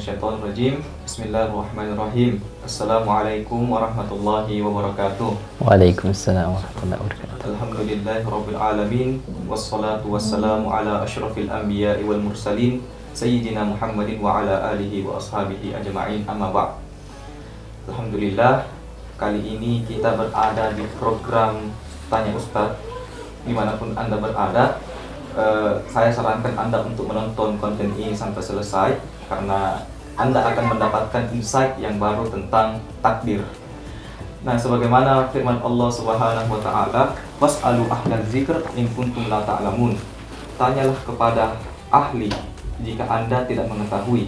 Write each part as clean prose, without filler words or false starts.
minasyaitonirrajim. Bismillahirrahmanirrahim. Assalamualaikum warahmatullahi wabarakatuh. Waalaikumsalam warahmatullahi wabarakatuh. Alhamdulillahirabbil alamin wassalatu wassalamu ala asyrafil anbiya'i wal mursalin sayyidina Muhammadin wa ala alihi wa ashabihi ajma'in, amma ba'd. Alhamdulillah, kali ini kita berada di program Tanya Ustadz. Dimanapun Anda berada, saya sarankan Anda untuk menonton konten ini sampai selesai, karena Anda akan mendapatkan insight yang baru tentang takdir. Nah, sebagaimana firman Allah Subhanahu wa taala, "Was'alu ahlal dzikr in kuntum la ta'lamun." Tanyalah kepada ahli jika Anda tidak mengetahui.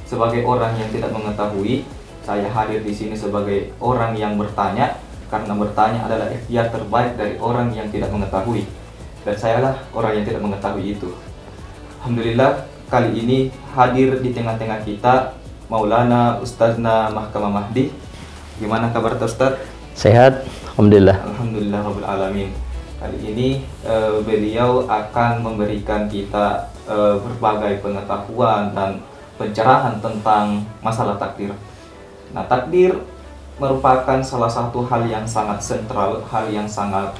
Sebagai orang yang tidak mengetahui, saya hadir di sini sebagai orang yang bertanya, karena bertanya adalah ikhtiar terbaik dari orang yang tidak mengetahui. Dan sayalah orang yang tidak mengetahui itu. Alhamdulillah, kali ini hadir di tengah-tengah kita Maulana Ustazna Mahkamah Mahdi. Gimana kabar Ustaz? Sehat, alhamdulillah. Alhamdulillah rabbil alamin. Kali ini beliau akan memberikan kita berbagai pengetahuan dan pencerahan tentang masalah takdir. Nah, takdir merupakan salah satu hal yang sangat sentral, hal yang sangat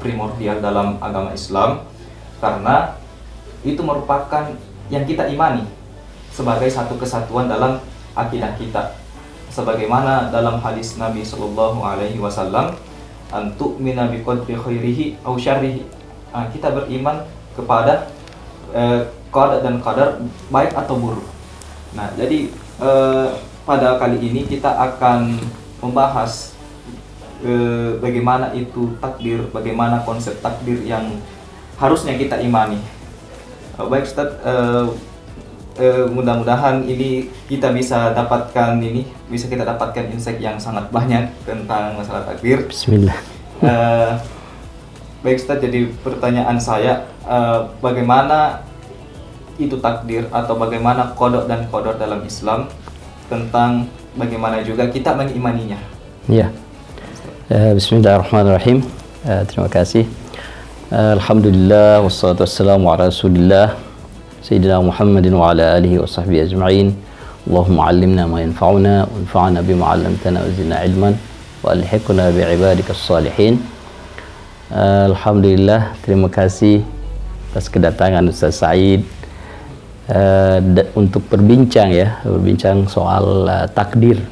primordial dalam agama Islam, karena itu merupakan yang kita imani sebagai satu kesatuan dalam akidah kita. Sebagaimana dalam hadis Nabi Shallallahu Alaihi Wasallam, "Antu mina biqadri khairihi aw syarrihi." Kita beriman kepada qada dan qadar, baik atau buruk. Nah, jadi pada kali ini kita akan membahas bagaimana itu takdir, bagaimana konsep takdir yang harusnya kita imani. Baik Ustaz, mudah-mudahan ini kita bisa kita dapatkan insight yang sangat banyak tentang masalah takdir. Bismillah. Baik Ustaz, jadi pertanyaan saya, bagaimana itu takdir atau bagaimana qada dan qadar dalam Islam, tentang bagaimana juga kita mengimaninya. Ya. Bismillahirrahmanirrahim. Terima kasih. Alhamdulillah wassalatu wassalamu ala Rasulillah Sayyidina Muhammadin wa ala alihi wa sahbihi ajma'in. Allahumma 'allimna ma yanfa'una wanfa'na bima 'allamtana wa zidna 'ilman wa alhiqna bi ibadikas salihin. Alhamdulillah, terima kasih atas kedatangan Ustaz Said untuk berbincang soal takdir.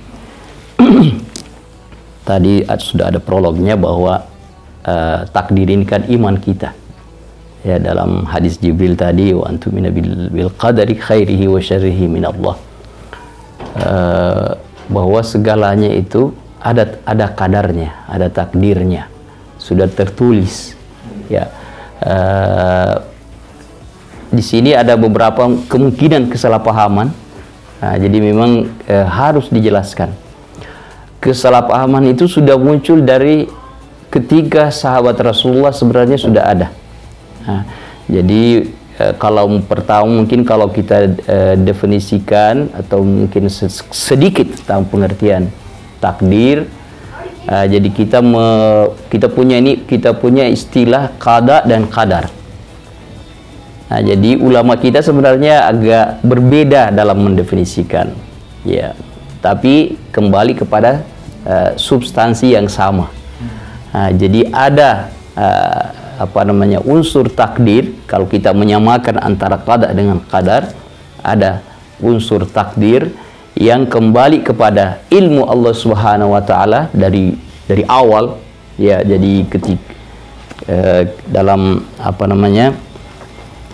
Tadi sudah ada prolognya bahwa takdir ini kan iman kita. Ya, dalam hadis Jibril tadi, wa antumina bil qadari khairihi wa syarrihi min Allah. Bahwa segalanya itu ada kadarnya, ada takdirnya, sudah tertulis. Ya. Di sini ada beberapa kemungkinan kesalahpahaman. Nah, jadi memang harus dijelaskan. Kesalahpahaman itu sudah muncul dari ketika sahabat Rasulullah sebenarnya sudah ada. Nah, jadi kalau pertama mungkin kalau kita definisikan atau mungkin sedikit tentang pengertian takdir. Jadi kita punya istilah qada dan qadar. Nah, jadi ulama kita sebenarnya agak berbeda dalam mendefinisikan, ya, tapi kembali kepada substansi yang sama. Nah, jadi ada unsur takdir. Kalau kita menyamakan antara qada dengan qadar, ada unsur takdir yang kembali kepada ilmu Allah Subhanahu wa taala dari awal, ya. Jadi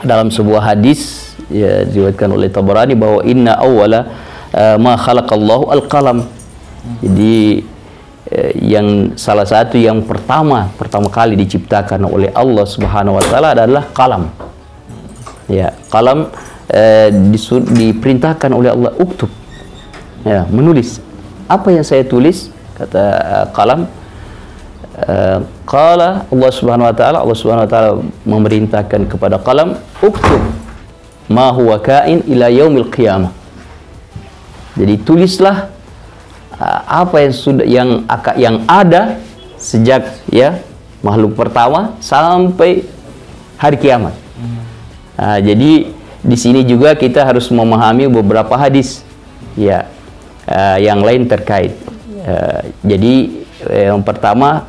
dalam sebuah hadis, ya, diriwayatkan oleh Tabarani bahwa inna awwala ma khalaqallahu al-qalam. Jadi yang salah satu yang pertama kali diciptakan oleh Allah Subhanahu wa taala adalah qalam. Ya, qalam diperintahkan oleh Allah uktub. Ya, menulis. Apa yang saya tulis? Kata qalam, qala Allah Subhanahu wa taala memerintahkan kepada qalam, uktub ma huwa kain ila yaumil qiyamah. Jadi tulislah apa yang ada sejak, ya, makhluk pertama sampai hari kiamat. Jadi di sini juga kita harus memahami beberapa hadis Ya, yang lain terkait. Jadi yang pertama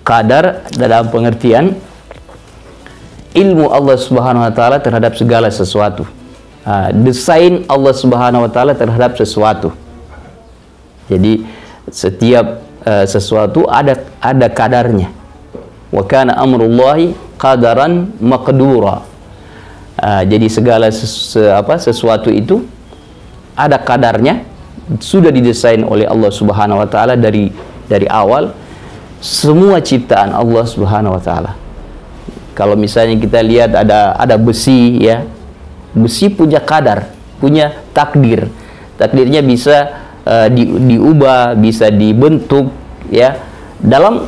qadar dalam pengertian ilmu Allah Subhanahu wa taala terhadap segala sesuatu. Desain Allah Subhanahu wa taala terhadap sesuatu. Jadi setiap sesuatu ada kadarnya. Wa kana amrullahi qadaran maqdura. Jadi segala sesuatu itu ada kadarnya, sudah didesain oleh Allah Subhanahu wa taala dari awal, semua ciptaan Allah Subhanahu wa taala. Kalau misalnya kita lihat ada besi, ya, besi punya kadar, punya takdir. Takdirnya bisa diubah, bisa dibentuk, ya, dalam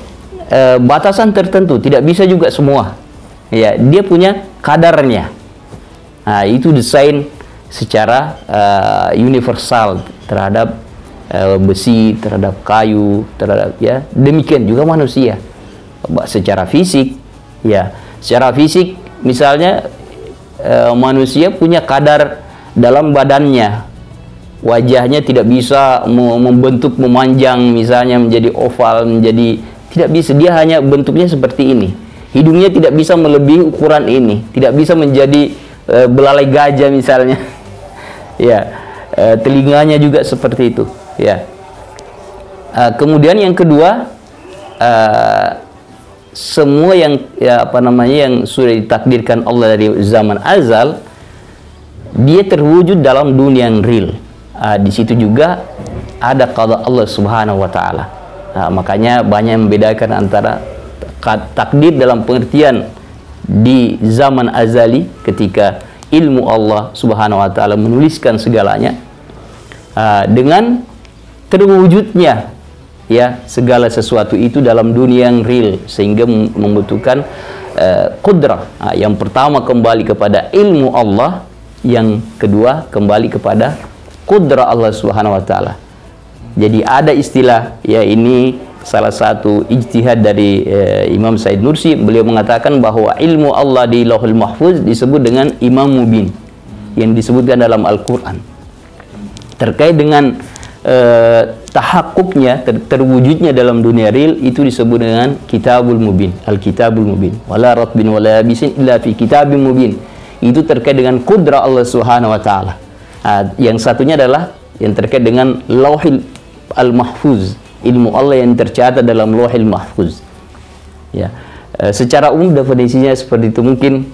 batasan tertentu. Tidak bisa juga semua, ya, dia punya kadarnya. Nah, itu desain secara universal terhadap besi, terhadap kayu, terhadap, ya, demikian juga manusia secara fisik, ya. Secara fisik misalnya manusia punya kadar dalam badannya, wajahnya tidak bisa membentuk memanjang misalnya menjadi oval, menjadi, tidak bisa, dia hanya bentuknya seperti ini. Hidungnya tidak bisa melebihi ukuran ini, tidak bisa menjadi belalai gajah misalnya. Ya, telinganya juga seperti itu, ya. Kemudian yang kedua, semua yang, ya, yang sudah ditakdirkan Allah dari zaman azal, dia terwujud dalam dunia yang real. Di situ juga ada qada Allah Subhanahu wa taala. Makanya banyak yang membedakan antara takdir dalam pengertian di zaman azali ketika ilmu Allah Subhanahu wa taala menuliskan segalanya, dengan terwujudnya, ya, segala sesuatu itu dalam dunia yang real, sehingga membutuhkan qudrah. Yang pertama kembali kepada ilmu Allah, yang kedua kembali kepada qudrah Allah Subhanahu wa taala. Jadi ada istilah, ya, ini salah satu ijtihad dari Imam Said Nursi. Beliau mengatakan bahwa ilmu Allah di Lauhul Mahfuz disebut dengan Imam Mubin, yang disebutkan dalam Al-Quran. Terkait dengan tahakkuknya, terwujudnya dalam dunia real, itu disebut dengan Kitabul Mubin, Al-Kitabul Mubin. Wala ratbin wala yabisin illa fi Kitabim Mubin. Itu terkait dengan qudrah Allah Subhanahu wa taala. Yang satunya adalah yang terkait dengan Lauhul Al-Mahfuz, ilmu Allah yang tercatat dalam Lauhul Mahfuz. Ya, secara umum definisinya seperti itu, mungkin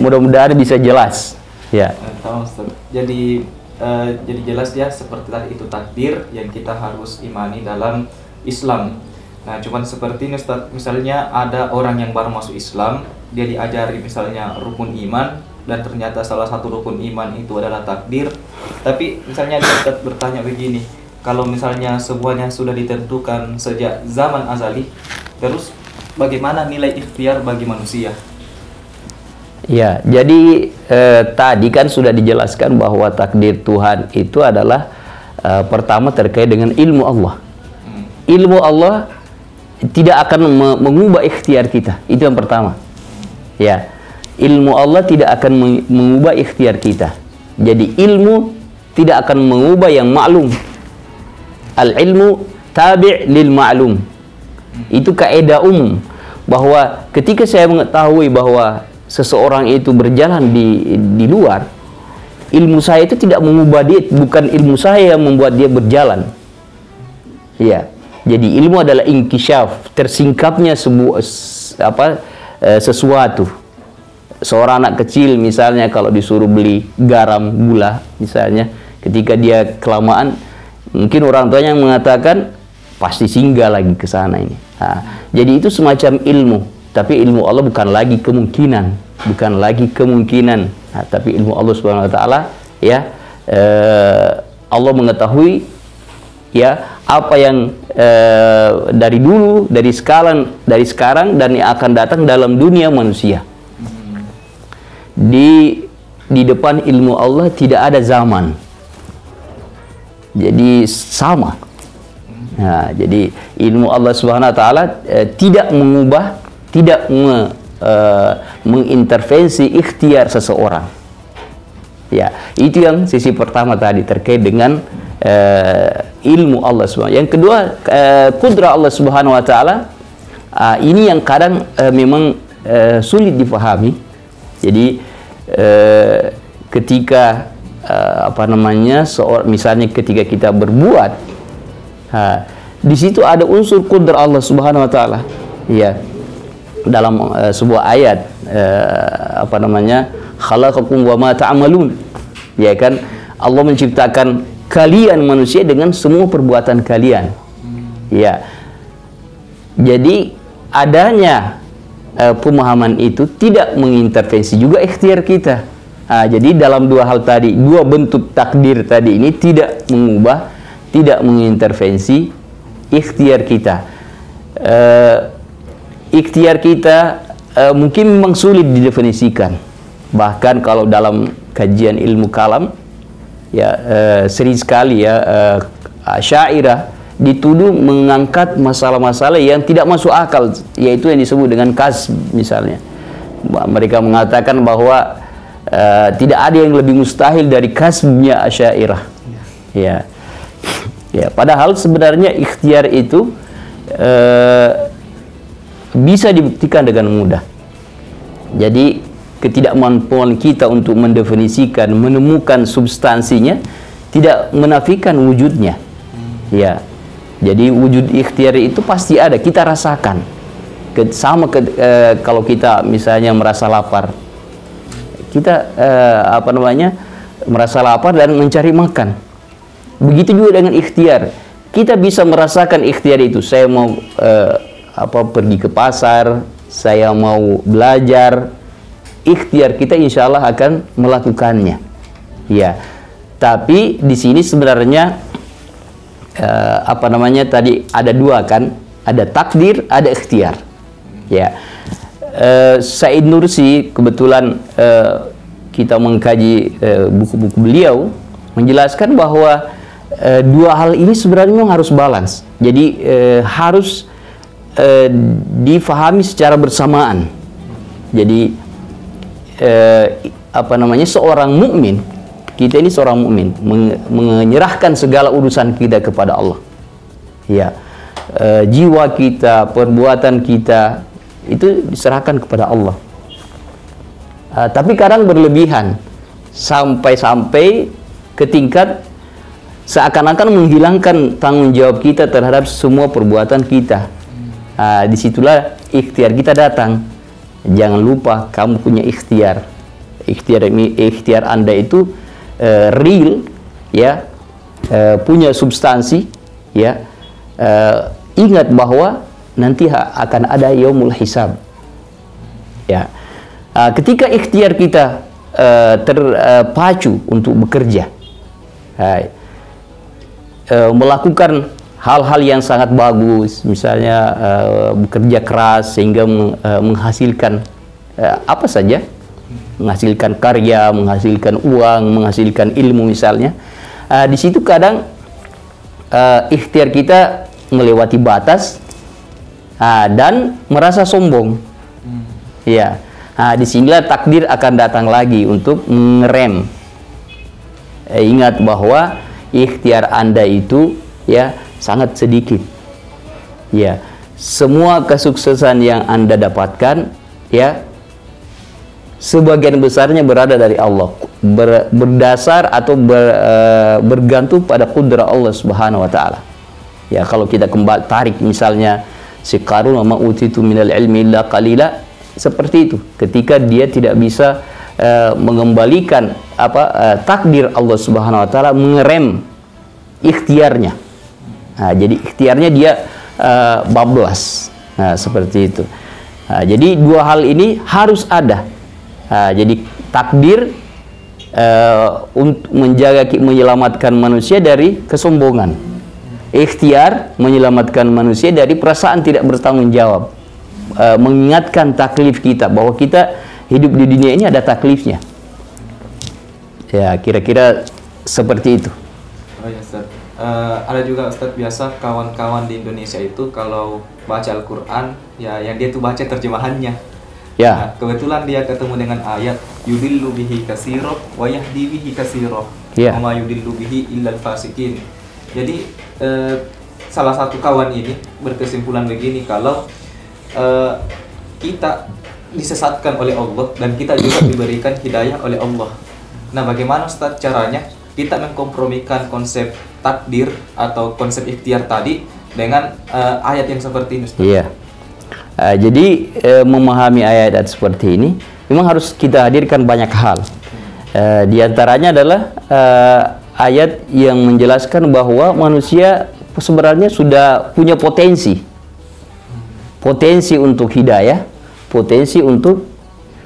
mudah-mudahan bisa jelas. Ya. Jadi jelas, ya, seperti tadi itu takdir yang kita harus imani dalam Islam. Nah, cuman seperti ini, Ustaz, misalnya ada orang yang baru masuk Islam, dia diajari misalnya rukun iman, dan ternyata salah satu rukun iman itu adalah takdir. Tapi misalnya dia bertanya begini, kalau misalnya semuanya sudah ditentukan sejak zaman azali, terus bagaimana nilai ikhtiar bagi manusia? Ya, jadi tadi kan sudah dijelaskan bahwa takdir Tuhan itu adalah pertama terkait dengan ilmu Allah. Ilmu Allah tidak akan mengubah ikhtiar kita. Itu yang pertama. Ya, ilmu Allah tidak akan mengubah ikhtiar kita. Jadi ilmu tidak akan mengubah yang maklum. Al-ilmu tabi' lil ma'lum. Itu kaidah umum, bahwa ketika saya mengetahui bahwa seseorang itu berjalan di luar, ilmu saya itu tidak mengubah dia, bukan ilmu saya yang membuat dia berjalan. Ya, jadi ilmu adalah inkisyaf, tersingkapnya sesuatu. Seorang anak kecil misalnya kalau disuruh beli garam, gula misalnya, ketika dia kelamaan, mungkin orang tuanya mengatakan pasti singgah lagi ke sana ini. Jadi itu semacam ilmu, tapi ilmu Allah bukan lagi kemungkinan, tapi ilmu Allah Subhanahu wa taala, ya, Allah mengetahui, ya, apa yang dari dulu, dari sekarang dan yang akan datang dalam dunia manusia. Di depan ilmu Allah tidak ada zaman. Jadi sama. Nah, jadi ilmu Allah Subhanahu wa taala tidak mengubah, tidak mengintervensi ikhtiar seseorang. Ya, itu yang sisi pertama tadi terkait dengan ilmu Allah Subhanahu. Yang kedua, kudrah Allah Subhanahu wa taala. Ini yang kadang memang sulit dipahami. Jadi ketika misalnya ketika kita berbuat, di situ ada unsur kudrah Allah Subhanahu wa taala. Ya. Dalam sebuah ayat khalaqakum wa ma ta'malun, ya kan, Allah menciptakan kalian manusia dengan semua perbuatan kalian. Ya, jadi adanya pemahaman itu tidak mengintervensi juga ikhtiar kita. Jadi dalam dua hal tadi, dua bentuk takdir tadi ini tidak mengubah, tidak mengintervensi ikhtiar kita. Ikhtiar kita mungkin memang sulit didefinisikan. Bahkan kalau dalam kajian ilmu kalam, ya sering sekali ya Asy'ariyah dituduh mengangkat masalah-masalah yang tidak masuk akal, yaitu yang disebut dengan kasb misalnya. Mereka mengatakan bahwa tidak ada yang lebih mustahil dari kasbnya Asy'ariyah. Ya. Ya, padahal sebenarnya ikhtiar itu bisa dibuktikan dengan mudah. Jadi ketidakmampuan kita untuk mendefinisikan, menemukan substansinya tidak menafikan wujudnya. Ya. Jadi wujud ikhtiar itu pasti ada, kita rasakan. Kalau kita misalnya merasa lapar, kita merasa lapar dan mencari makan. Begitu juga dengan ikhtiar. Kita bisa merasakan ikhtiar itu. Saya mau pergi ke pasar, saya mau belajar, ikhtiar kita insya Allah akan melakukannya. Ya, tapi di sini sebenarnya tadi ada dua kan, ada takdir, ada ikhtiar. Ya, Said Nursi kebetulan kita mengkaji buku-buku beliau menjelaskan bahwa dua hal ini sebenarnya memang harus balance. Jadi harus difahami secara bersamaan. Jadi seorang mukmin, kita ini seorang mukmin menyerahkan segala urusan kita kepada Allah. Ya, jiwa kita, perbuatan kita itu diserahkan kepada Allah. Tapi kadang berlebihan sampai ke tingkat seakan-akan menghilangkan tanggung jawab kita terhadap semua perbuatan kita. Disitulah ikhtiar kita datang. Jangan lupa kamu punya ikhtiar. Ikhtiar Anda itu real, ya, punya substansi, ya. Ingat bahwa nanti akan ada yaumul hisab. Ya. Ketika ikhtiar kita terpacu untuk bekerja, melakukan hal-hal yang sangat bagus, misalnya bekerja keras sehingga menghasilkan apa saja, menghasilkan karya, menghasilkan uang, menghasilkan ilmu misalnya. Di situ kadang ikhtiar kita melewati batas dan merasa sombong. Ya, disinilah takdir akan datang lagi untuk mengerem. Ingat bahwa ikhtiar Anda itu, ya, sangat sedikit. Ya, semua kesuksesan yang Anda dapatkan, ya, sebagian besarnya berada dari Allah, berdasar atau bergantung pada kudrah Allah Subhanahu wa taala. Ya, kalau kita kembali tarik misalnya si Qarun, wa ma utitu minal ilmi illa qalila, seperti itu. Ketika dia tidak bisa mengembalikan takdir Allah Subhanahu wa taala, mengerem ikhtiarnya. Jadi ikhtiarnya dia bablas. Seperti itu. Jadi dua hal ini harus ada. Jadi takdir untuk menyelamatkan manusia dari kesombongan. Ikhtiar menyelamatkan manusia dari perasaan tidak bertanggung jawab. Mengingatkan taklif kita bahwa kita hidup di dunia ini ada taklifnya. Ya, kira-kira seperti itu. Oh ya, Ustaz. Ada juga Ustaz, biasa kawan-kawan di Indonesia itu kalau baca Al-Quran, ya yang dia tuh baca terjemahannya. Ya. Nah, kebetulan dia ketemu dengan ayat yudillu bihi katsira wa yahdi bihi katsira. Ya. Wa ma yudillu bihi illal fasikin. Jadi salah satu kawan ini berkesimpulan begini, kalau kita disesatkan oleh Allah dan kita juga diberikan hidayah oleh Allah. Nah, bagaimana Ustaz caranya kita mengkompromikan konsep takdir atau konsep ikhtiar tadi dengan ayat yang seperti ini, Ustaz? Iya. Jadi memahami ayat seperti ini memang harus kita hadirkan banyak hal. Di antaranya adalah ayat yang menjelaskan bahwa manusia sebenarnya sudah punya potensi untuk hidayah, potensi untuk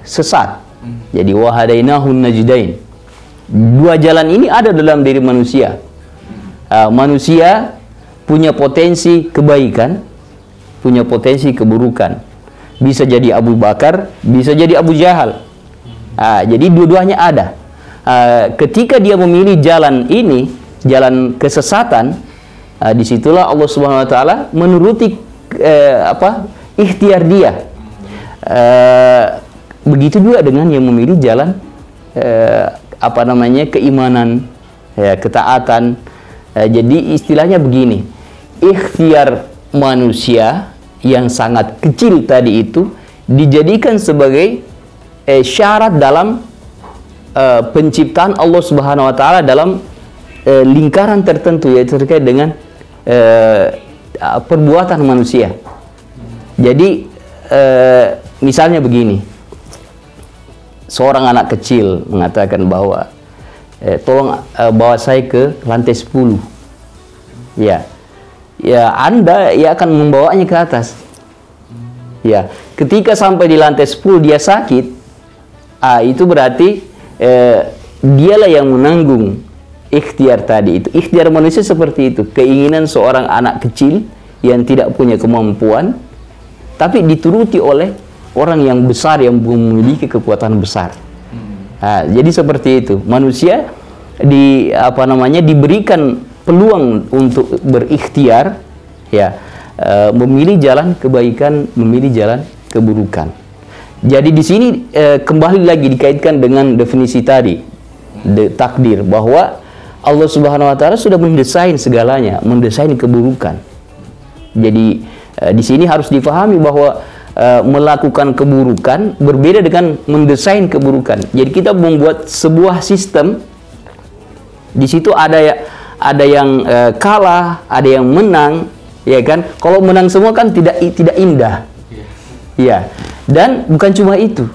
sesat. Jadi wahadainahun najdain. Dua jalan ini ada dalam diri manusia. Manusia punya potensi kebaikan, punya potensi keburukan. Bisa jadi Abu Bakar, bisa jadi Abu Jahal. Jadi dua-duanya ada. Ketika dia memilih jalan ini, jalan kesesatan, disitulah Allah Subhanahu Wa Taala menuruti ikhtiar dia. Begitu juga dengan yang memilih jalan keimanan, ketaatan. Jadi istilahnya begini, ikhtiar manusia yang sangat kecil tadi itu dijadikan sebagai syarat dalam penciptaan Allah Subhanahu Wa Taala dalam lingkaran tertentu, yaitu terkait dengan perbuatan manusia. Jadi misalnya begini, seorang anak kecil mengatakan bahwa tolong bawa saya ke lantai 10. Ya, Anda akan membawanya ke atas. Ya, ketika sampai di lantai 10 dia sakit, itu berarti dialah yang menanggung ikhtiar tadi itu. Ikhtiar manusia seperti itu, keinginan seorang anak kecil yang tidak punya kemampuan, tapi dituruti oleh orang yang besar yang memiliki kekuatan besar. Jadi seperti itu. Manusia diberikan peluang untuk berikhtiar, memilih jalan kebaikan, memilih jalan keburukan. Jadi di sini kembali lagi dikaitkan dengan definisi tadi, takdir, bahwa Allah Subhanahu Wa Taala sudah mendesain segalanya, mendesain keburukan. Jadi di sini harus difahami bahwa melakukan keburukan berbeda dengan mendesain keburukan. Jadi kita membuat sebuah sistem, di situ ada yang kalah, ada yang menang, ya kan? Kalau menang semua kan tidak indah. Ya. Dan bukan cuma itu.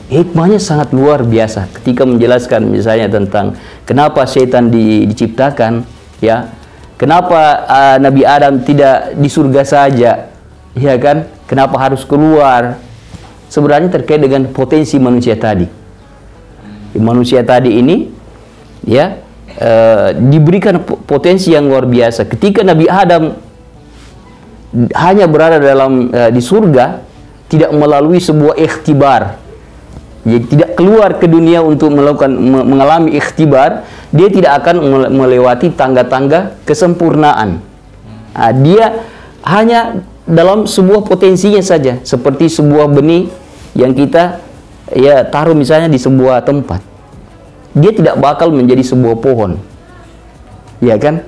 Hikmahnya sangat luar biasa ketika menjelaskan misalnya tentang kenapa setan diciptakan, ya. Kenapa Nabi Adam tidak di surga saja, ya kan? Kenapa harus keluar? Sebenarnya terkait dengan potensi manusia tadi. Manusia tadi ini, ya, diberikan potensi yang luar biasa. Ketika Nabi Adam hanya berada di surga, tidak melalui sebuah ikhtibar, jadi tidak keluar ke dunia untuk mengalami ikhtibar, dia tidak akan melewati tangga-tangga kesempurnaan. Dia hanya dalam sebuah potensinya saja, seperti sebuah benih yang kita taruh misalnya di sebuah tempat. Dia tidak bakal menjadi sebuah pohon, ya kan?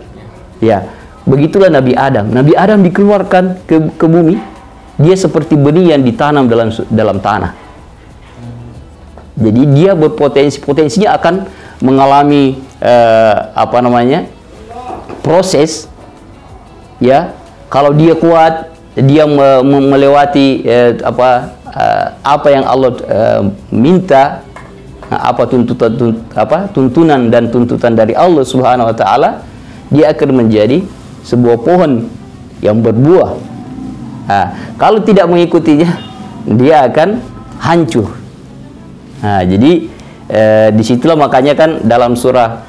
Ya, begitulah Nabi Adam. Nabi Adam dikeluarkan ke bumi, dia seperti benih yang ditanam dalam tanah. Jadi dia potensinya akan mengalami proses, ya. Kalau dia kuat, dia melewati apa yang Allah minta, tuntunan dan tuntutan dari Allah Subhanahu Wa Taala, dia akan menjadi sebuah pohon yang berbuah. Kalau tidak mengikutinya, dia akan hancur. Jadi disitulah makanya kan dalam surah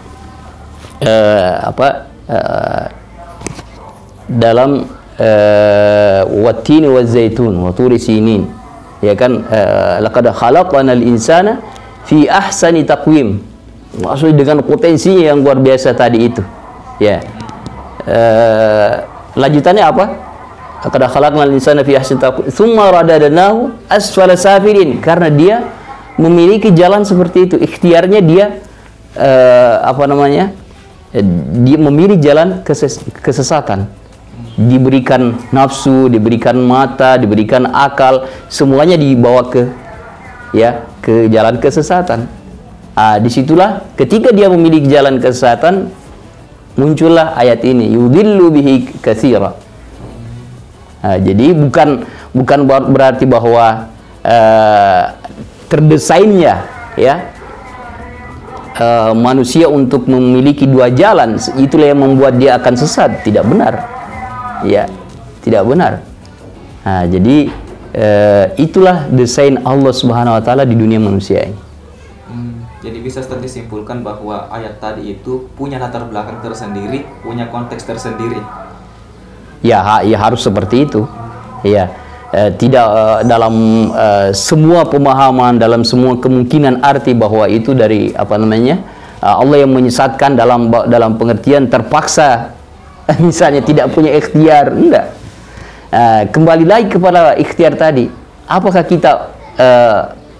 dalam wattini wazzaitun wa turi sinin, ya kan, laqad khalaqnal insana fi ahsani taqwim. Maksudnya dengan potensinya yang luar biasa tadi itu, ya. Lanjutannya apa? Qad khalaqnal insana fi ahsani taqwim tsumma radadnahu asfala safilin, karena dia memiliki jalan seperti itu, ikhtiarnya dia dia memilih jalan kesesatan, diberikan nafsu, diberikan mata, diberikan akal, semuanya dibawa ke jalan kesesatan. Disitulah ketika dia memilih jalan kesesatan, muncullah ayat ini, yudhillu bihi katsira. Jadi bukan berarti bahwa terdesainnya manusia untuk memiliki dua jalan, itulah yang membuat dia akan sesat. Tidak benar, tidak benar. Jadi itulah desain Allah Subhanahu Wa Taala di dunia manusia ini. Jadi bisa disimpulkan bahwa ayat tadi itu punya latar belakang tersendiri, punya konteks tersendiri. Ya harus seperti itu. Tidak dalam semua pemahaman, dalam semua kemungkinan arti bahwa itu dari Allah yang menyesatkan dalam pengertian terpaksa, misalnya tidak punya ikhtiar, enggak. Kembali lagi kepada ikhtiar tadi, apakah kita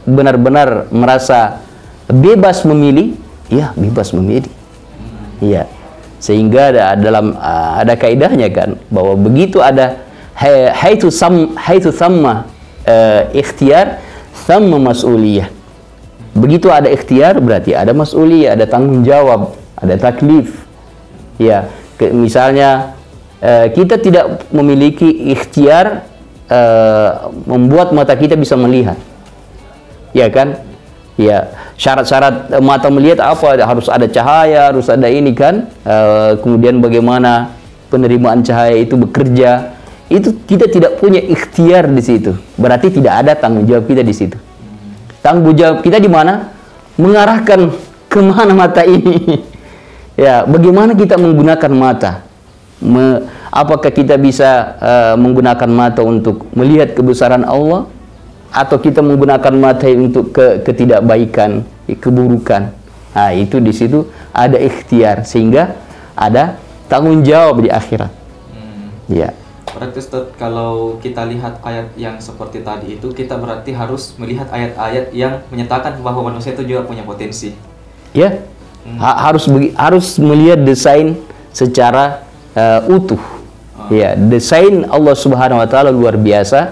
benar-benar merasa bebas memilih? Ya, bebas memilih. Sehingga ada kaidahnya kan, bahwa begitu ada haitsu thamma ikhtiar thamma mas'uliyah. Begitu ada ikhtiar berarti ada mas'uliyah, ada tanggung jawab, ada taklif. Misalnya kita tidak memiliki ikhtiar membuat mata kita bisa melihat. Syarat-syarat mata melihat apa? Harus ada cahaya, harus ada ini kan. Kemudian bagaimana penerimaan cahaya itu bekerja, itu kita tidak punya ikhtiar di situ. Berarti tidak ada tanggung jawab kita di situ. Tanggung jawab kita di mana? Mengarahkan kemana mata ini. Bagaimana kita menggunakan mata? Apakah kita bisa menggunakan mata untuk melihat kebesaran Allah, atau kita menggunakan mata untuk ketidakbaikan, keburukan? Itu di situ ada ikhtiar, sehingga ada tanggung jawab di akhirat. Berarti Ustaz, kalau kita lihat ayat yang seperti tadi itu, kita berarti harus melihat ayat-ayat yang menyatakan bahwa manusia itu juga punya potensi. Harus melihat desain secara utuh. Desain Allah Subhanahu Wa Taala luar biasa.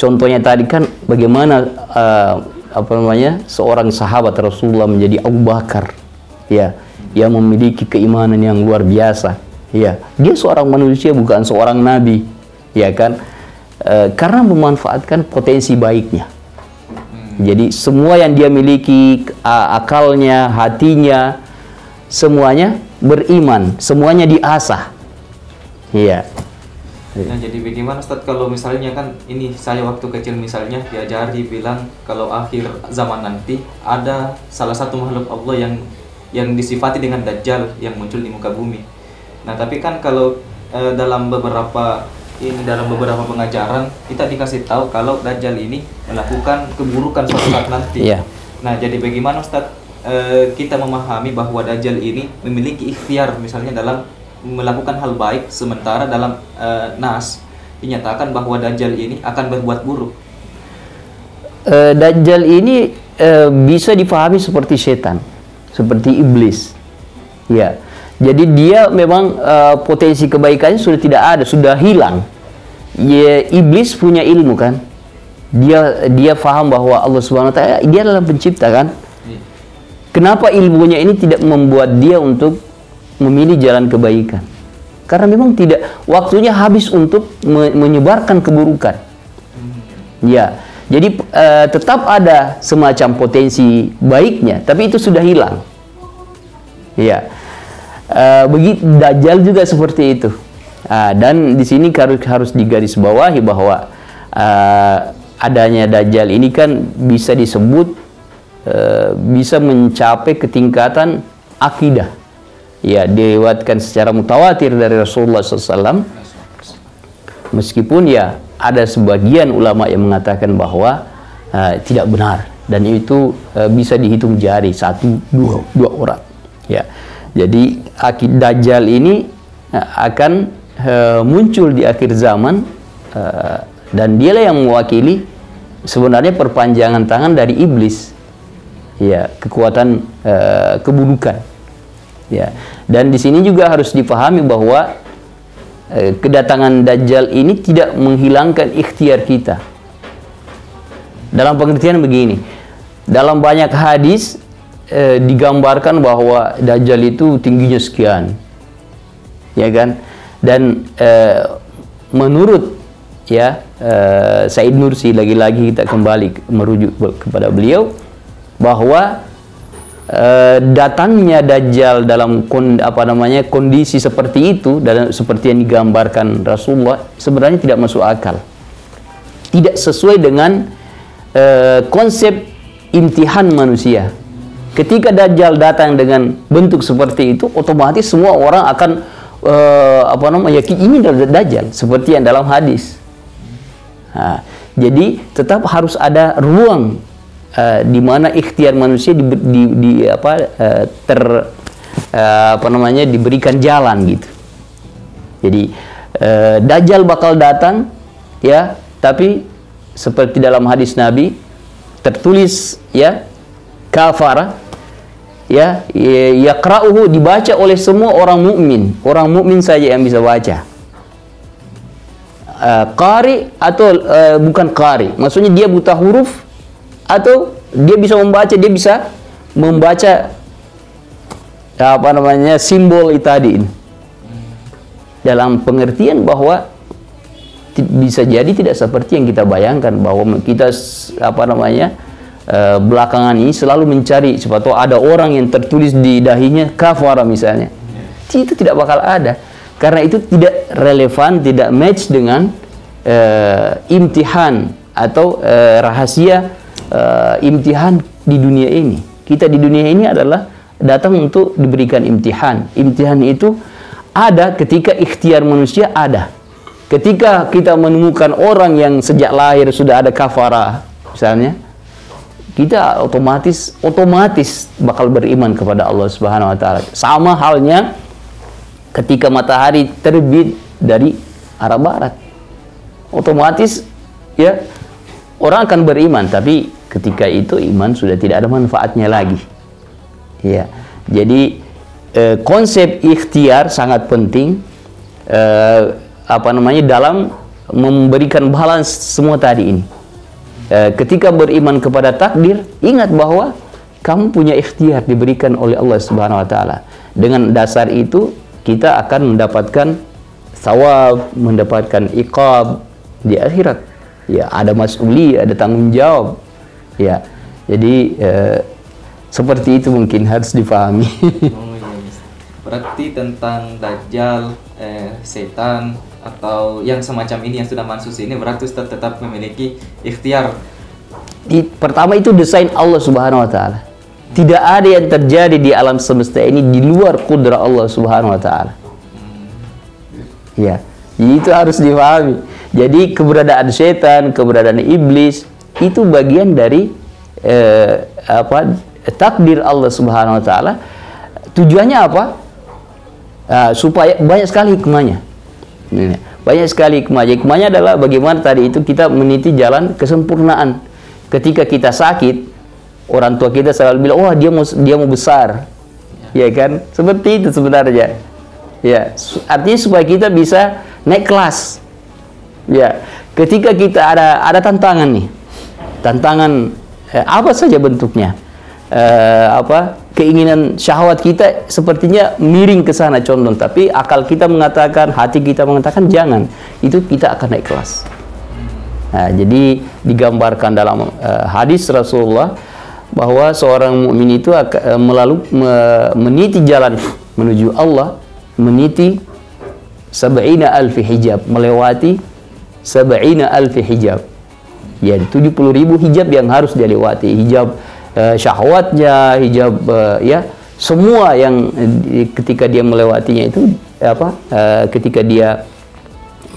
Contohnya tadi kan bagaimana seorang sahabat Rasulullah menjadi Abu Bakar, yang memiliki keimanan yang luar biasa. Dia seorang manusia, bukan seorang nabi, karena memanfaatkan potensi baiknya. Jadi semua yang dia miliki, akalnya, hatinya, semuanya beriman, semuanya diasah. Jadi bagaimana Ustaz kalau misalnya kan ini saya waktu kecil misalnya diajari bilang kalau akhir zaman nanti ada salah satu makhluk Allah yang disifati dengan Dajjal yang muncul di muka bumi. Nah, tapi kan kalau dalam beberapa pengajaran kita dikasih tahu kalau Dajjal ini melakukan keburukan suatu saat nanti. Nah, jadi bagaimana Ustaz kita memahami bahwa Dajjal ini memiliki ikhtiar misalnya dalam melakukan hal baik, sementara dalam Nas dinyatakan bahwa Dajjal ini akan berbuat buruk. Dajjal ini bisa dipahami seperti setan, seperti iblis. Jadi dia memang potensi kebaikannya sudah tidak ada, sudah hilang. Iblis punya ilmu kan. Dia paham bahwa Allah Subhanahu Wa Taala dia adalah pencipta kan. Kenapa ilmunya ini tidak membuat dia untuk memilih jalan kebaikan? Karena memang tidak, waktunya habis untuk menyebarkan keburukan. Jadi tetap ada semacam potensi baiknya, tapi itu sudah hilang. Begitu Dajjal juga seperti itu. Dan di sini harus digarisbawahi bahwa adanya Dajjal ini kan bisa disebut bisa mencapai ketingkatan akidah. Diriwayatkan secara mutawatir dari Rasulullah SAW. Meskipun ada sebagian ulama yang mengatakan bahwa tidak benar, dan itu bisa dihitung jari 1, 2 orang. Jadi akidah Dajjal ini akan muncul di akhir zaman, dan dialah yang mewakili sebenarnya perpanjangan tangan dari iblis, ya, kekuatan keburukan, ya. Dan di sini juga harus dipahami bahwa kedatangan Dajjal ini tidak menghilangkan ikhtiar kita. Dalam pengertian begini, dalam banyak hadis digambarkan bahwa Dajjal itu tingginya sekian, ya kan? Dan menurut ya Said Nursi, lagi-lagi kita kembali merujuk kepada beliau, bahwa datangnya Dajjal dalam kondisi seperti itu, dan seperti yang digambarkan Rasulullah, sebenarnya tidak masuk akal, tidak sesuai dengan konsep imtihan manusia. Ketika Dajjal datang dengan bentuk seperti itu, otomatis semua orang akan ini adalah Dajjal, seperti yang dalam hadis. Nah, jadi tetap harus ada ruang di mana ikhtiar manusia diberikan jalan gitu. Jadi Dajjal bakal datang, ya, tapi seperti dalam hadis Nabi tertulis, ya, kafara, ya, yaqra'uhu, dibaca oleh semua orang mukmin saja yang bisa baca. Qari atau bukan qari, maksudnya dia buta huruf atau dia bisa membaca simbol tadi, dalam pengertian bahwa bisa jadi tidak seperti yang kita bayangkan, bahwa kita belakangan ini selalu mencari siapa tahu ada orang yang tertulis di dahinya kafara misalnya. Itu tidak bakal ada, karena itu tidak relevan, tidak match dengan imtihan atau rahasia imtihan di dunia ini. Kita di dunia ini adalah datang untuk diberikan imtihan. Imtihan itu ada ketika ikhtiar manusia ada. Ketika kita menemukan orang yang sejak lahir sudah ada kafara misalnya, kita otomatis bakal beriman kepada Allah Subhanahu wa taala. Sama halnya ketika matahari terbit dari arah barat, otomatis, ya, orang akan beriman, tapi ketika itu iman sudah tidak ada manfaatnya lagi. Ya, jadi konsep ikhtiar sangat penting dalam memberikan balance semua tadi ini. Ketika beriman kepada takdir, ingat bahwa kamu punya ikhtiar diberikan oleh Allah Subhanahu wa taala. Dengan dasar itu kita akan mendapatkan thawab, mendapatkan iqab di akhirat. Ya, ada mas'uli, ada tanggung jawab. Ya, jadi seperti itu mungkin harus dipahami. Oh, iya. Berarti tentang Dajjal, setan atau yang semacam ini yang sudah mansus ini, berarti Ustaz tetap memiliki ikhtiar. Pertama itu desain Allah Subhanahu wa taala. Tidak ada yang terjadi di alam semesta ini di luar kudrah Allah Subhanahu wa taala. Ya, itu harus dipahami. Jadi keberadaan setan, keberadaan iblis itu bagian dari takdir Allah Subhanahu wa taala. Tujuannya apa? Supaya banyak sekali hikmahnya. Banyak sekali hikmahnya. Hikmahnya adalah bagaimana tadi itu kita meniti jalan kesempurnaan. Ketika kita sakit, orang tua kita selalu bilang, "Oh, dia mau besar." Ya kan? Seperti itu sebenarnya. Ya, artinya supaya kita bisa naik kelas. Ya, ketika kita ada tantangan nih. Tantangan apa saja bentuknya. Keinginan syahwat kita sepertinya miring ke sana condong, tapi akal kita mengatakan, hati kita mengatakan jangan. Itu kita akan naik kelas. Nah, jadi digambarkan dalam hadis Rasulullah bahwa seorang mukmin itu akan meniti jalan menuju Allah, meniti 70.000 hijab, melewati 70.000 hijab. Ya, 70.000 hijab yang harus dia lewati. Hijab syahwatnya, hijab ya, semua yang ketika dia melewatinya itu ketika dia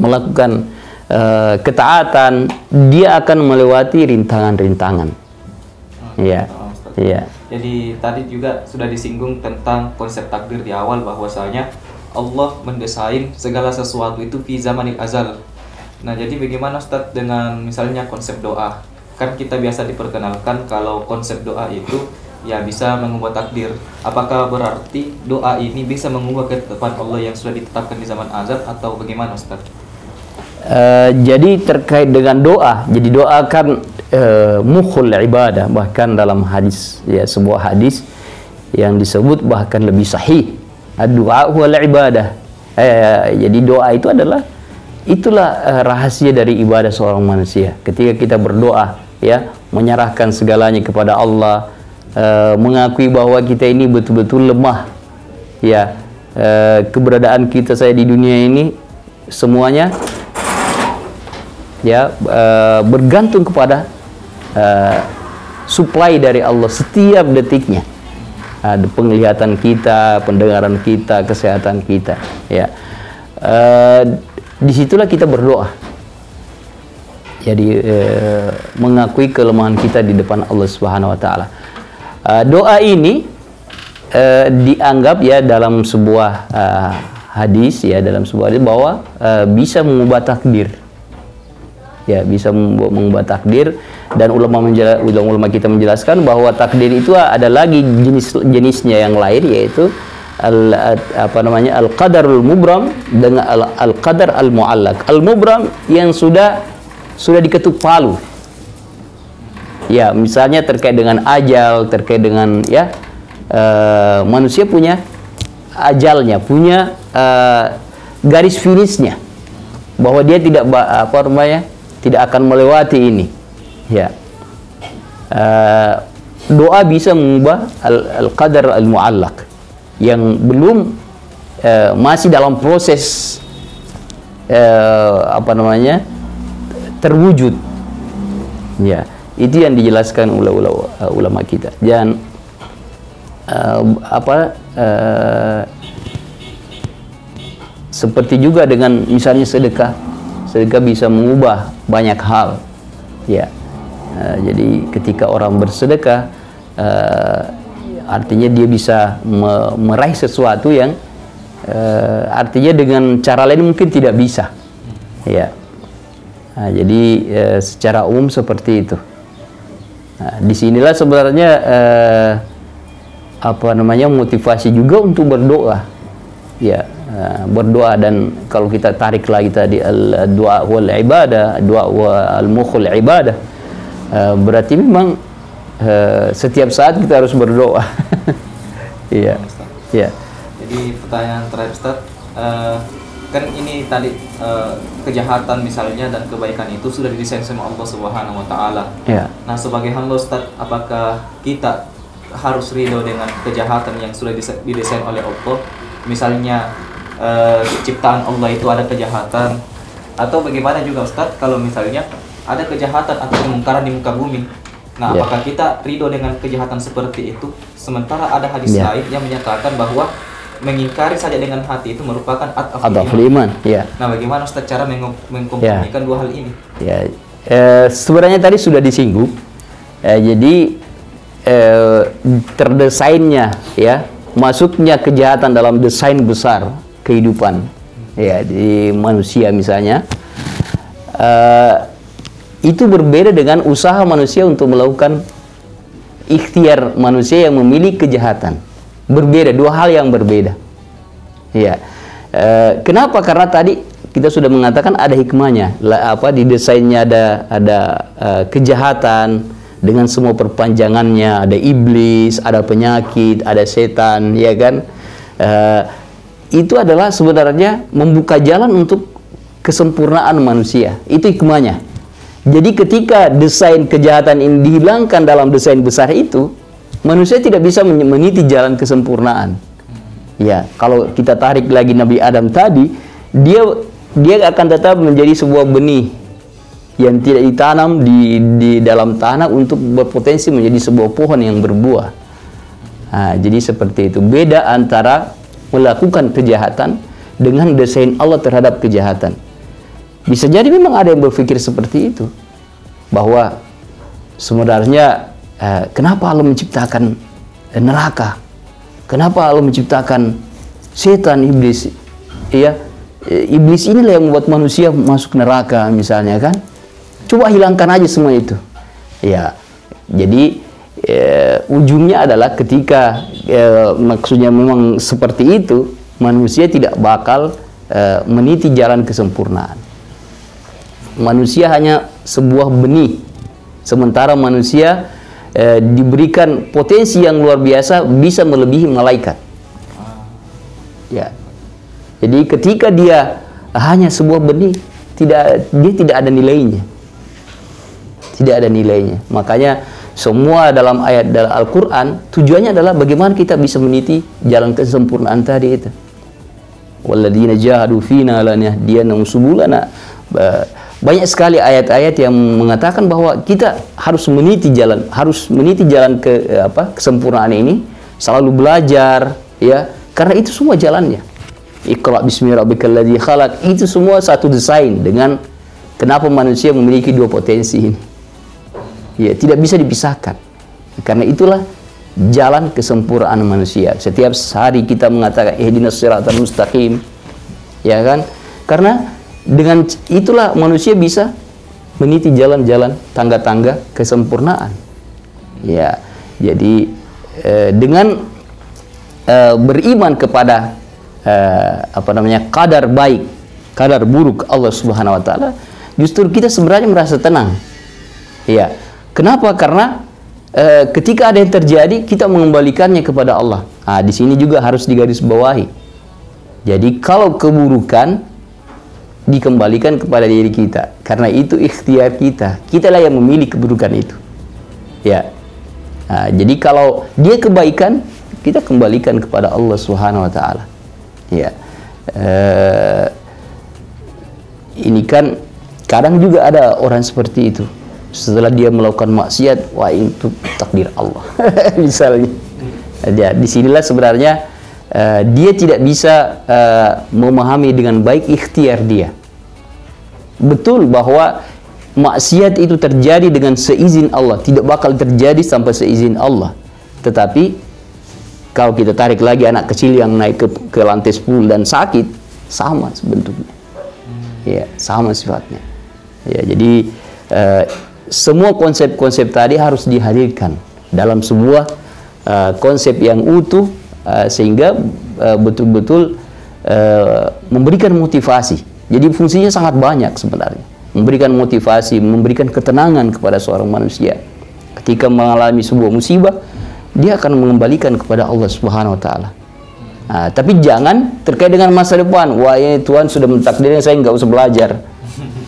melakukan ketaatan, dia akan melewati rintangan-rintangan. Ya. Ya. Jadi tadi juga sudah disinggung tentang konsep takdir di awal, bahwasanya Allah mendesain segala sesuatu itu fi zamanil azal. Nah, jadi bagaimana Ustadz dengan misalnya konsep doa? Kan kita biasa diperkenalkan kalau konsep doa itu ya bisa mengubah takdir. Apakah berarti doa ini bisa mengubah ketetapan Allah yang sudah ditetapkan di zaman azal atau bagaimana Ustadz? Jadi terkait dengan doa, jadi doa kan mukhul ibadah, bahkan dalam hadis, ya sebuah hadis yang disebut bahkan lebih sahih, ad-du'a wal ibadah. Jadi doa itu itulah rahasia dari ibadah seorang manusia. Ketika kita berdoa, ya menyerahkan segalanya kepada Allah, mengakui bahwa kita ini betul-betul lemah, ya keberadaan kita saya di dunia ini semuanya ya bergantung kepada supply dari Allah setiap detiknya. Penglihatan kita, pendengaran kita, kesehatan kita, ya disitulah kita berdoa. Jadi mengakui kelemahan kita di depan Allah Subhanahu Wa Taala. Doa ini dianggap ya dalam sebuah hadis, ya dalam sebuah hadis bahwa bisa mengubah takdir. Ya, bisa mengubah takdir, dan ulama kita menjelaskan bahwa takdir itu ada lagi jenisnya yang lain, yaitu al-qadarul mubram dengan al-qadar al-muallaq. Al-mubram yang sudah diketuk palu. Ya, misalnya terkait dengan ajal, terkait dengan ya manusia punya ajalnya, punya garis finishnya, bahwa dia tidak tidak akan melewati ini. Ya, doa bisa mengubah al-qadar al-muallaq yang belum masih dalam proses terwujud. Ya, itu yang dijelaskan ulama kita. Dan seperti juga dengan misalnya sedekah bisa mengubah banyak hal, ya. Jadi ketika orang bersedekah, artinya dia bisa meraih sesuatu yang artinya dengan cara lain mungkin tidak bisa, ya. Jadi secara umum seperti itu. Disinilah sebenarnya motivasi juga untuk berdoa, ya. Berdoa. Dan kalau kita tarik lagi tadi doa wal ibadah, doa wal mukhul ibadah, berarti memang setiap saat kita harus berdoa. Iya. Ya. Jadi pertanyaan terakhir Ustaz, kan ini tadi kejahatan misalnya dan kebaikan itu sudah didesain sama Allah Subhanahu Wa Taala. Ya. Nah, sebagai hamba Ustaz, apakah kita harus ridho dengan kejahatan yang sudah didesain oleh Allah? Misalnya ciptaan Allah itu ada kejahatan, atau bagaimana juga Ustadz kalau misalnya ada kejahatan atau kemungkaran di muka bumi. Nah, apakah kita ridho dengan kejahatan seperti itu, sementara ada hadis lain yang menyatakan bahwa mengingkari saja dengan hati itu merupakan ad-dhaful iman. Ya. Nah, bagaimana Ustadz cara mengkompromikan dua hal ini? Ya, sebenarnya tadi sudah disinggung. Jadi terdesainnya, ya, masuknya kejahatan dalam desain besar kehidupan, ya, di manusia misalnya, itu berbeda dengan usaha manusia untuk melakukan ikhtiar manusia yang memilih kejahatan. Berbeda, dua hal yang berbeda. Ya, kenapa? Karena tadi kita sudah mengatakan ada hikmahnya. Di desainnya ada kejahatan dengan semua perpanjangannya, ada iblis, ada penyakit, ada setan, ya kan? Itu adalah sebenarnya membuka jalan untuk kesempurnaan manusia. Itu hikmahnya. Jadi ketika desain kejahatan ini dihilangkan dalam desain besar itu, manusia tidak bisa meniti jalan kesempurnaan. Ya, kalau kita tarik lagi Nabi Adam tadi, dia akan tetap menjadi sebuah benih yang tidak ditanam di dalam tanah untuk berpotensi menjadi sebuah pohon yang berbuah. Jadi seperti itu. Beda antara melakukan kejahatan dengan desain Allah terhadap kejahatan. Bisa jadi memang ada yang berpikir seperti itu, bahwa sebenarnya kenapa Allah menciptakan neraka? Kenapa Allah menciptakan setan, iblis, ya, iblis inilah yang membuat manusia masuk neraka misalnya kan. Coba hilangkan aja semua itu, ya. Jadi ujungnya adalah ketika maksudnya memang seperti itu, manusia tidak bakal meniti jalan kesempurnaan. Manusia hanya sebuah benih, sementara manusia diberikan potensi yang luar biasa, bisa melebihi malaikat. Ya. Jadi ketika dia hanya sebuah benih, dia tidak ada nilainya. Tidak ada nilainya. Makanya semua dalam ayat dalam Al-Quran tujuannya adalah bagaimana kita bisa meniti jalan kesempurnaan tadi itu. Walladzina jahadu fina lanahdiyannahum subulana. Banyak sekali ayat-ayat yang mengatakan bahwa kita harus meniti jalan ke kesempurnaan ini, selalu belajar, ya. Karena itu semua jalannya. Iqra bismi rabbikal ladzi khalaq, itu semua satu desain dengan kenapa manusia memiliki dua potensi ini. Ya, tidak bisa dipisahkan. Karena itulah jalan kesempurnaan manusia. Setiap hari kita mengatakan ihdinas siratal mustaqim, ya kan? Karena dengan itulah manusia bisa meniti jalan-jalan, tangga-tangga kesempurnaan. Ya, jadi dengan beriman kepada kadar baik, kadar buruk Allah Subhanahu wa taala, justru kita sebenarnya merasa tenang. Ya. Kenapa? Karena ketika ada yang terjadi, kita mengembalikannya kepada Allah. Nah, di sini juga harus digarisbawahi. Jadi kalau keburukan dikembalikan kepada diri kita, karena itu ikhtiar kita. Kitalah yang memilih keburukan itu. Ya. Nah, jadi kalau dia kebaikan, kita kembalikan kepada Allah Subhanahu wa taala. Ya. Ini kan kadang juga ada orang seperti itu. Setelah dia melakukan maksiat, wah itu takdir Allah. Misalnya. Ya, disinilah sebenarnya dia tidak bisa memahami dengan baik ikhtiar dia. Betul bahwa maksiat itu terjadi dengan seizin Allah, tidak bakal terjadi tanpa seizin Allah. Tetapi kalau kita tarik lagi anak kecil yang naik ke lantai 10 dan sakit, sama bentuknya. Ya, sama sifatnya. Ya, jadi semua konsep-konsep tadi harus dihadirkan dalam sebuah konsep yang utuh, sehingga betul-betul memberikan motivasi. Jadi fungsinya sangat banyak sebenarnya. Memberikan motivasi, memberikan ketenangan kepada seorang manusia. Ketika mengalami sebuah musibah, dia akan mengembalikan kepada Allah Subhanahu wa taala. Nah, tapi jangan terkait dengan masa depan. Wah, ini Tuhan sudah mentakdirkan saya nggak usah belajar.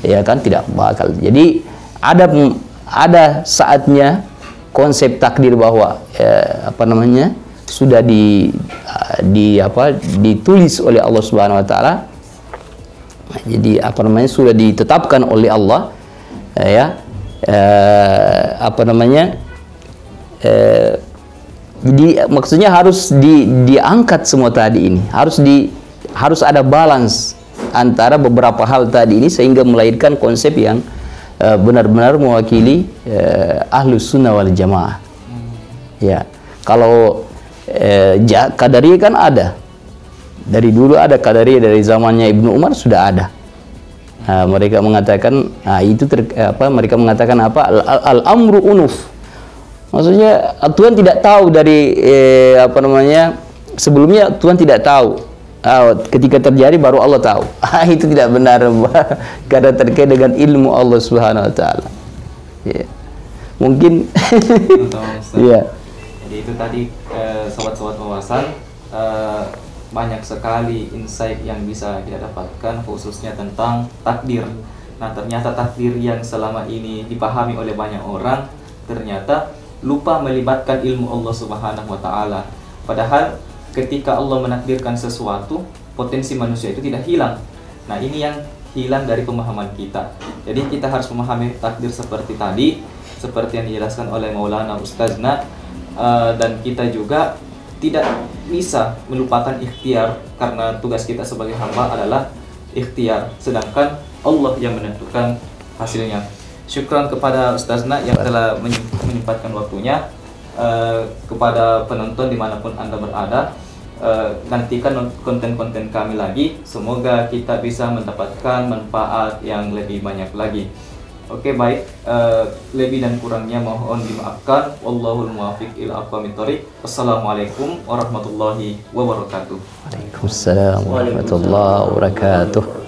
Ya kan, tidak bakal. Jadi ada saatnya konsep takdir bahwa sudah ditulis oleh Allah Subhanahu wa taala. Jadi sudah ditetapkan oleh Allah, jadi maksudnya harus diangkat semua tadi ini. Harus ada balance antara beberapa hal tadi ini sehingga melahirkan konsep yang benar-benar mewakili Ahlus Sunnah wal Jamaah. Ya, kalau Qadariyah kan ada. Dari dulu ada Qadariyah, dari zamannya Ibnu Umar sudah ada. Mereka mengatakan mereka mengatakan al-amru unuf. Maksudnya Tuhan tidak tahu dari sebelumnya Tuhan tidak tahu. Ketika terjadi baru Allah tahu. Itu tidak benar, karena terkait dengan ilmu Allah Subhanahu wa taala. Ya. Mungkin ya. Jadi itu tadi sobat-sobat wawasan, banyak sekali insight yang bisa kita dapatkan khususnya tentang takdir. Nah, ternyata takdir yang selama ini dipahami oleh banyak orang ternyata lupa melibatkan ilmu Allah Subhanahu wa taala. Padahal ketika Allah menakdirkan sesuatu, potensi manusia itu tidak hilang. Nah, ini yang hilang dari pemahaman kita. Jadi kita harus memahami takdir seperti tadi, seperti yang dijelaskan oleh Maulana Ustazna, dan kita juga tidak bisa melupakan ikhtiar, karena tugas kita sebagai hamba adalah ikhtiar, sedangkan Allah yang menentukan hasilnya. Syukran kepada Ustazna yang telah menyempatkan waktunya. Kepada penonton dimanapun Anda berada, nantikan konten-konten kami lagi. Semoga kita bisa mendapatkan manfaat yang lebih banyak lagi. Oke, baik, lebih dan kurangnya mohon dimaafkan. Wallahul muwaffiq ila aqwamit thoriq. Wassalamualaikum warahmatullahi wabarakatuh. Waalaikumsalam warahmatullahi wabarakatuh.